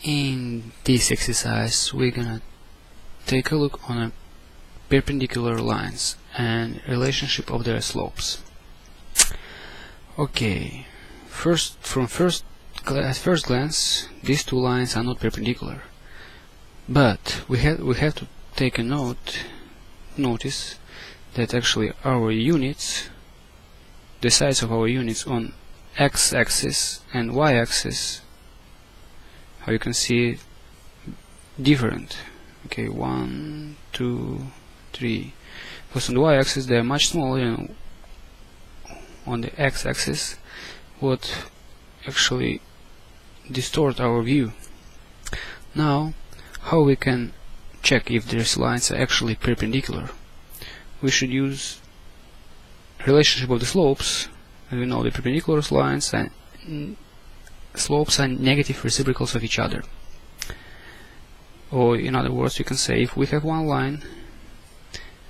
In this exercise we're gonna take a look on a perpendicular lines and relationship of their slopes. Okay, at first glance these two lines are not perpendicular, but we have to take a notice that actually our units, the size of our units on x-axis and y-axis, how you can see, different. Okay, 1, 2, 3. Because on the y-axis they are much smaller than on the x-axis, what actually distort our view. Now, how we can check if these lines are actually perpendicular? We should use relationship of the slopes. And we know the perpendicular lines and slopes are negative reciprocals of each other. Or in other words, you can say if we have one line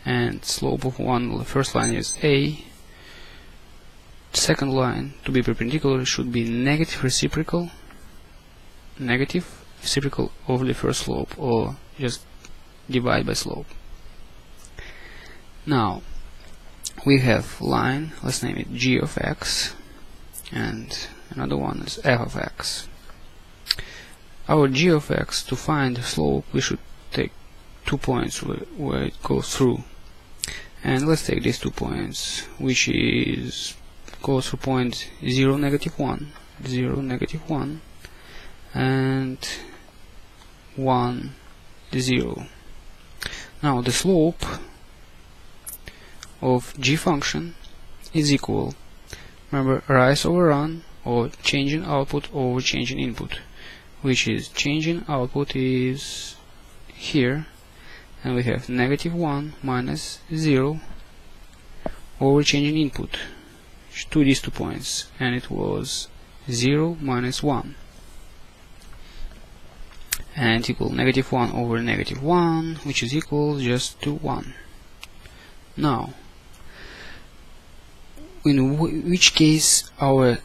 and slope of the first line is a, second line to be perpendicular should be negative reciprocal of the first slope, or just divide by slope. Now we have line, let's name it g of x, and another one is f of x. Our g of x, to find the slope, we should take 2 points where it goes through, and let's take these 2 points, which goes through point 0, -1, 0, -1, and 1, 0. Now the slope of g function is equal, remember, rise over run, or change in output over change in input, which is change in output is here, and we have -1 minus 0 over change in input to these 2 points, and it was 0 minus 1, and equal -1 over -1, which is equal just to 1. Now, in which case our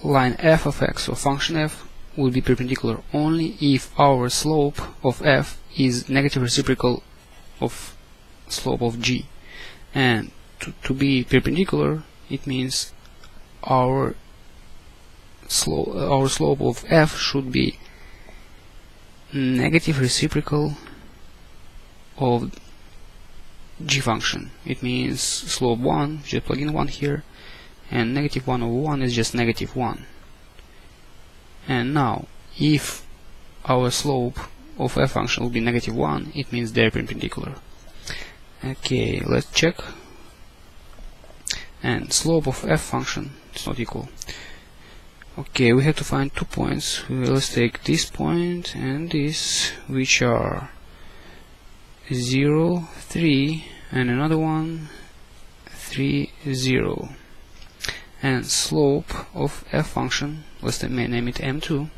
line f of x, or function f, will be perpendicular only if our slope of f is negative reciprocal of slope of g. And to be perpendicular, it means our slope of f should be negative reciprocal of g function. It means slope 1, just plug in 1 here, and -1 over 1 is just -1. And now, if our slope of f function will be -1, it means they're perpendicular. Okay, let's check. And slope of f function is not equal. Okay, we have to find 2 points. Let's take this point and this, which are 0, 3, and another one 3, 0. And slope of f function, let's name it m2,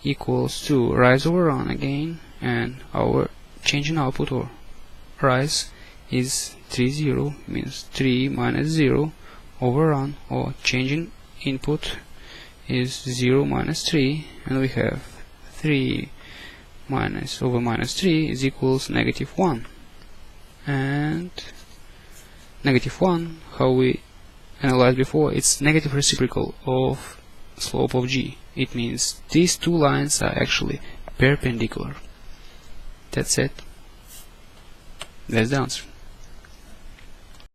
equals to rise over run again, and our change in output, or rise, is 3, 0, means 3 minus 0 over run, or change in input is 0 minus 3, and we have 3 minus over minus 3 is equals -1. And -1, how we analyzed before, it's negative reciprocal of slope of g. It means these two lines are actually perpendicular. That's it. That's the answer.